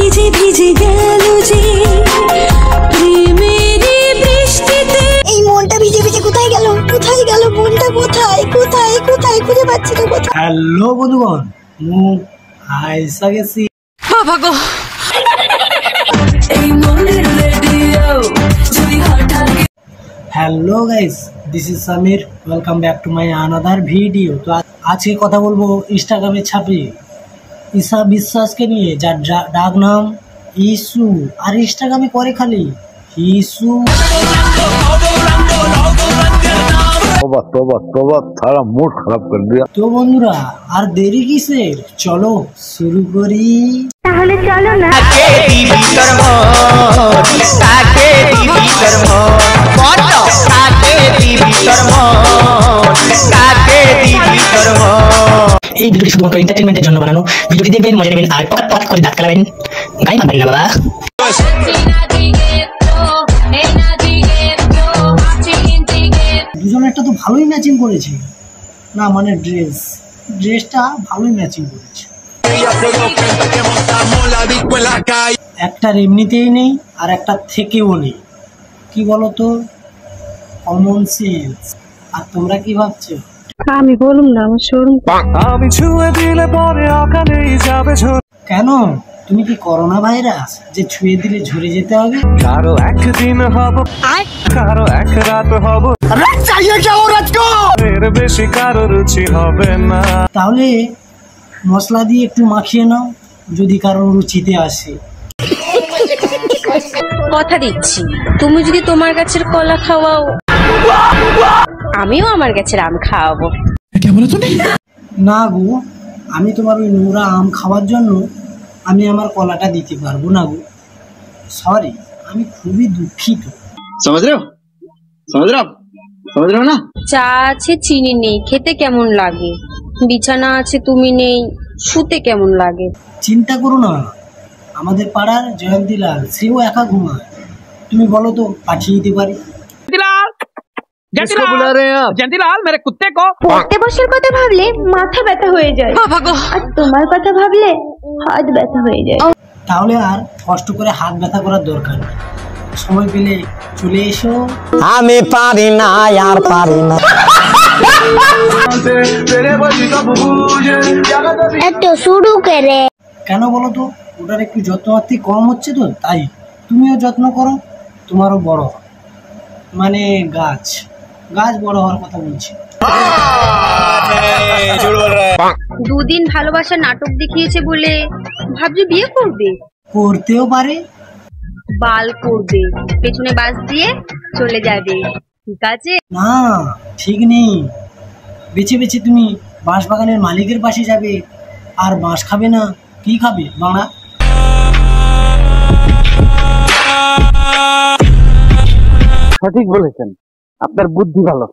ভিজে ভিজে গেল যে প্রেমেরই বৃষ্টিতে। এই মনটা ভিজে ভিজে কোথায় গেল, কোথায় গেল মনটা, কোথায় কোথায় কোথায় খুঁজে পাচ্ছি না কোথায়। হ্যালো বন্ধুগণ, মু আইসা গেছি। বাবা গো, এই মনের রেডিও যদি হঠাৎ। Hello guys, this is Samir, welcome back to my another video. তো আজকে কথা বলবো ইনস্টাগ্রামে ছাপে ঈশা বিশ্বাসকে নিয়ে, যার ডাক নাম ইসু, আর ইনস্টাগ্রামে করে খালি ইসু। সারা মুড খারাপ করে দিয়া। তো বন্ধুরা, আর দেরি কিসের, চলো শুরু করি। তাহলে চলো না। এই ভিডিওটি শুধুমাত্র এন্টারটেইনমেন্টের জন্য বানানো। ভিডিওটি দেখবেন, মজা নেবেন আর পকাত পকাত করে দাঁত কালাবেন। গায়ে মারবেন না বাবা। দুজনেরটা তো ভালোই ম্যাচিং করেছে না, মানে ড্রেসটা ভালোই ম্যাচিং করেছে। একটার এমনিতেই নেই আর একটা থেকেও নেই, কি বলতো, কমন সেন্স। আর তোমরা কি ভাবছো? আমি বলুম না, আমার শোরুম। আমি ছুঁয়ে দিলে পরে ওখানেই যাবে। কেন, তুমি কি করোনা ভাইরাস যে ছুঁয়ে দিলে ঝরে যেতে হবে? কারো একদিন হব, কারো এক রাত হব, এর বেশি কারো রুচি হবে না। তাহলে মশলা দিয়ে একটু মাখিয়ে নাও, যদি কারো রুচিতে আসে। কথা দিচ্ছি, তুমি যদি তোমার গাছের কলা খাওয়াও, আমিও আমার গাছের আম খাওয়াবো। না গো, আমি তোমার ওই নোংরা আম খাওয়ার জন্য আমি আমার কলাটা দিতে পারবো না গো, সরি, আমি খুবই দুঃখিত। না চা আছে, চিনি নেই, খেতে কেমন লাগে? বিছানা আছে, তুমি নেই, শুতে কেমন লাগে? চিন্তা করো না, আমাদের পাড়ার জয়ন্তীলাল, সেও একা ঘুমায়, তুমি বলো তো পাঠিয়ে দিতে পারি। পড়তে বসার কথা ভাবলে মাথা ব্যথা হয়ে যায়, আর তোমার কথা ভাবলে হাত ব্যথা হয়ে যায়। তাহলে আর কষ্ট করে হাত ব্যথা করার দরকার নেই, সময় পেলে চলে এসো। আমি পারি না, আর পারি না। একটু শুরু করে। কেন বলো তো, ওটার একটু যত্নআত্তি কম হচ্ছে তো, তাই তুমিও যত্ন করো, তোমারও বড় হয়, মানে গাছ বড় হওয়ার কথা বলছি। দুদিন ভালোবাসার নাটক দেখিয়েছে বলে ভাবছো বিয়ে করবে? করতেও পারে। বাল করবে, পেছনে বাস দিয়ে চলে যাবে, ঠিক আছে? না, ঠিক নেই। বেছে বেছে তুমি বাঁশ বাগানের মালিকের পাশে যাবে আর বাঁশ খাবে না, কি খাবে বাড়া? সঠিক বলেছেন, আপনার বুদ্ধি ভালো।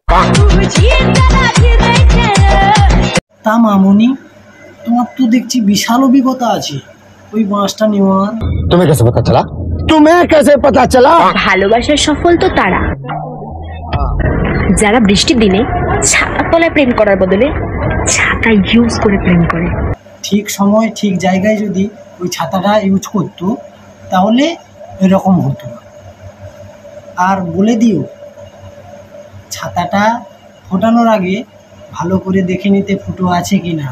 তা মামুনি, তোমার তো দেখছি বিশাল অভিজ্ঞতা আছে ওই বাঁশটা নেওয়ার। তুমি कैसे पता चला? ভালোবাসার সফল তো তারা যারা বৃষ্টির দিনে ছাতা তলায় প্রেম করার বদলে ছাতা ইউজ করে প্রেম করে। ঠিক সময় ঠিক জায়গায় যদি ওই ছাতাটা ইউজ করতো তাহলে এরকম হতো না। আর বলে দিও, ছাতাটা ফোটানোর আগে ভালো করে দেখে নিতে ফুটো আছে কি না,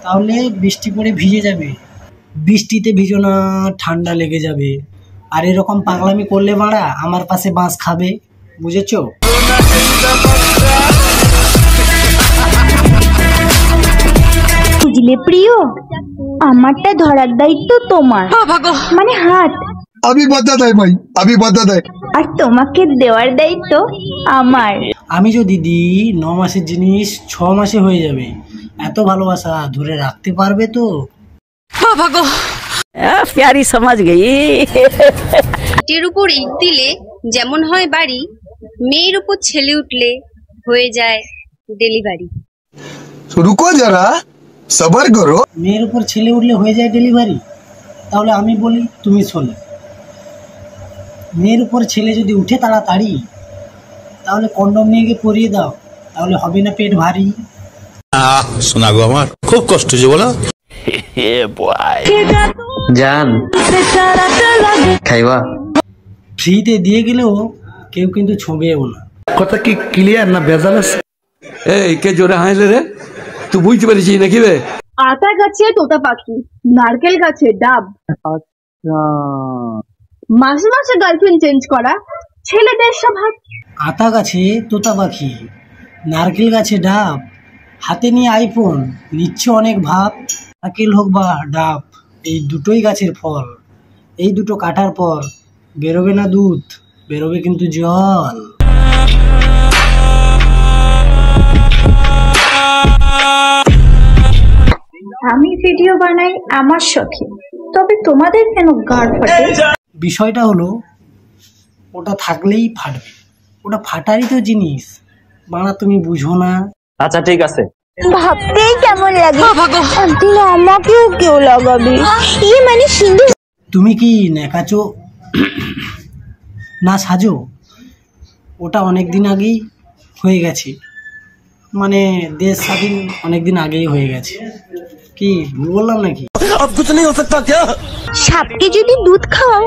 তাহলে বৃষ্টি পড়ে ভিজে যাবে। বৃষ্টিতে ভিজো না, ঠান্ডা লেগে যাবে। আর এরকম পাগলামি করলে বাড়া আমার পাশে বাঁশ খাবে, বুঝেছো? বুঝলে প্রিয়, আমারটা ধরার দায়িত্ব তোমার, মানে হাত। अभी बता दे भाई, अभी बता दे। আর তোমাকে দেওয়ার দায়িত্ব আমার। আমি যদি দিই 9 মাসের জিনিস 6 মাসে হয়ে যাবে। এত ভালোবাসা ধরে রাখতে পারবে তো? প্যারি সমাজ গেই। ইটের উপর ইট দিলে যেমন হয় বাড়ি, মেয়ের উপর ছেলে উঠলে হয়ে যায় ডেলিভারি। रुको जरा, सबर करो। মেয়ের উপর ছেলে উঠলে হয়ে যায় ডেলিভারি, তাহলে আমি বলি তুমি শোনো। মেয়ের উপর ছেলে যদি উঠে তাড়াতাড়ি, তাহলে কন্ডম নিয়ে গিয়ে পরিয়ে দাও, তাহলে হবে না পেট ভারী। শোনা গো, আমার খুব কষ্ট হচ্ছে বলো। জান খাইবা? ফ্রিতে দিয়ে গেলেও কেউ কিন্তু ছবেও না। কথা কি ক্লিয়ার না ভেজাল আছে? এই কে জোরে হাসলে রে? তুই বুঝতে পারছিস নাকি রে? আতা গাছে তোতা পাখি, নারকেল গাছে ডাব। মাসে মাসে গার্লফ্রেন্ড চেঞ্জ করা ছেলেদের স্বভাব। আতা গাছে তোতা পাখি, নারকেল গাছে ডাব, হাতে নিয়ে আইফোন, নিচ্ছে অনেক ভাব। নারকেল হোক বা ডাব, এই দুটোই গাছের ফল। এই দুটো কাটার পর বেরোবে না দুধ, বেরোবে কিন্তু জল। আমি ভিডিও বানাই আমার শখে, তবে তোমাদের কেন গাড় ফাটে? বিষয়টা হলো ওটা থাকলেই ফাটবে, ওটা ফাটারই তো জিনিস, বানা তুমি বুঝো না। আচ্ছা ঠিক আছে। ভাবতেই কেমন লাগে, একদিন আমাকেও কেউ লাগাবে। মানে সিন্ধু, তুমি কি নেকাচো না সাজো, ওটা অনেক দিন আগেই হয়ে গেছে, মানে দেশ স্বাধীন অনেক দিন আগেই হয়ে গেছে। কি ভুল বললাম নাকি? সাপকে যদি দুধ খাওয়াও,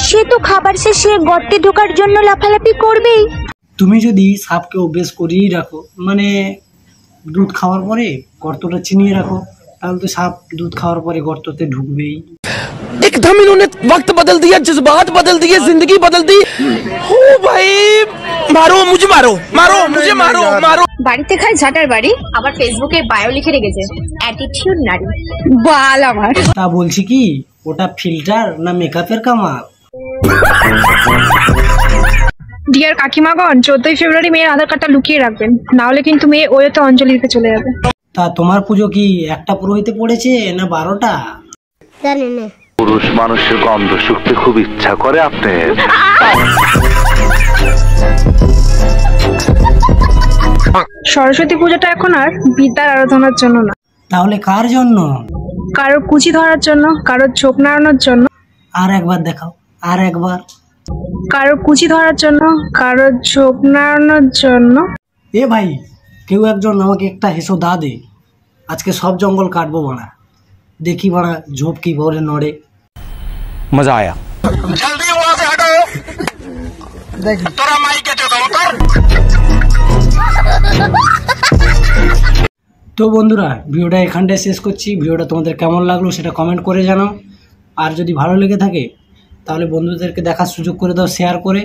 সে তো খাবার শেষে গর্তে ঢোকার জন্য লাফালাফি করবেই। তুমি যদি সাপকে অভ্যেস করিয়ে রাখো, মানে দুধ খাওয়ার পরে গর্তটা চিনিয়ে রাখো, তাহলে তো সাপ দুধ খাওয়ার পরে গর্ততে ঢুকবেই। एकदम इन्होंने वक्त बदल दिया, जज्बात बदल दिए, जिंदगी बदल दी। ओ भाई मारो मुझे, मारो मारो मुझे, मारो मारो। বাড়িতে খায় ঝাটার বাড়ি, আবার ফেসবুকে বায়ো লিখে রেখেছে অ্যাটিটিউড নারী। বাল আমার। তা বলছি কি, ওটা ফিল্টার না মেকআপের কামাল? ডিয়ার কাকিমাগণ, 14ই ফেব্রুয়ারি মেয়ের আধার কার্ডটা লুকিয়ে রাখবেন, না হলে কিন্তু মেয়ে ওয়েতে অঞ্জলি দিতে চলে যাবে। তা তোমার পুজো কি একটা পুরোহিতে পড়েছে না 12টা? জানি না। পুরুষ মানুষের গন্ধ শুকতে খুব ইচ্ছা করে আপনার। সরস্বতী পুজোটা এখন আর বিদ্যার আরাধনার জন্য না, তাহলে কার জন্য? কারোর কুচি ধরার জন্য, কারোর চোখ নাড়ানোর জন্য। আর একবার দেখাও, আর একবার। কারোর কুচি ধরার জন্য, কারোর চোখ নাড়ানোর জন্য। এ ভাই, কেউ একজন আমাকে একটা হেসো দা দে, আজকে সব জঙ্গল কাটবো বাড়া, দেখি বাড়া ঝোপ কি ভরে নড়ে। मजा आया। তো বন্ধুরা, ভিডিওটা এখানটায় শেষ করছি। ভিডিওটা তোমাদের কেমন লাগলো সেটা কমেন্ট করে জানাও। আর যদি ভালো লেগে থাকে তাহলে বন্ধুদেরকে দেখার সুযোগ করে দাও শেয়ার করে।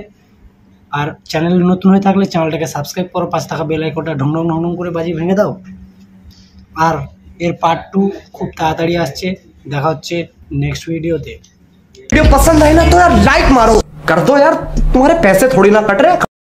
আর চ্যানেল নতুন হয়ে থাকলে চ্যানেলটাকে সাবস্ক্রাইব করো, পাশে থাকা বেল আইকনটা ঢং ঢং ঢং ঢং করে বাজিয়ে ভেঙে দাও। আর এর পার্ট 2 খুব তাড়াতাড়ি আসছে, দেখা হচ্ছে নেক্সট वीडियो वीडियो पसंद आई ना तो यार लाइक मारो, कर दो यार, तुम्हारे पैसे थोड़ी ना कट रहे।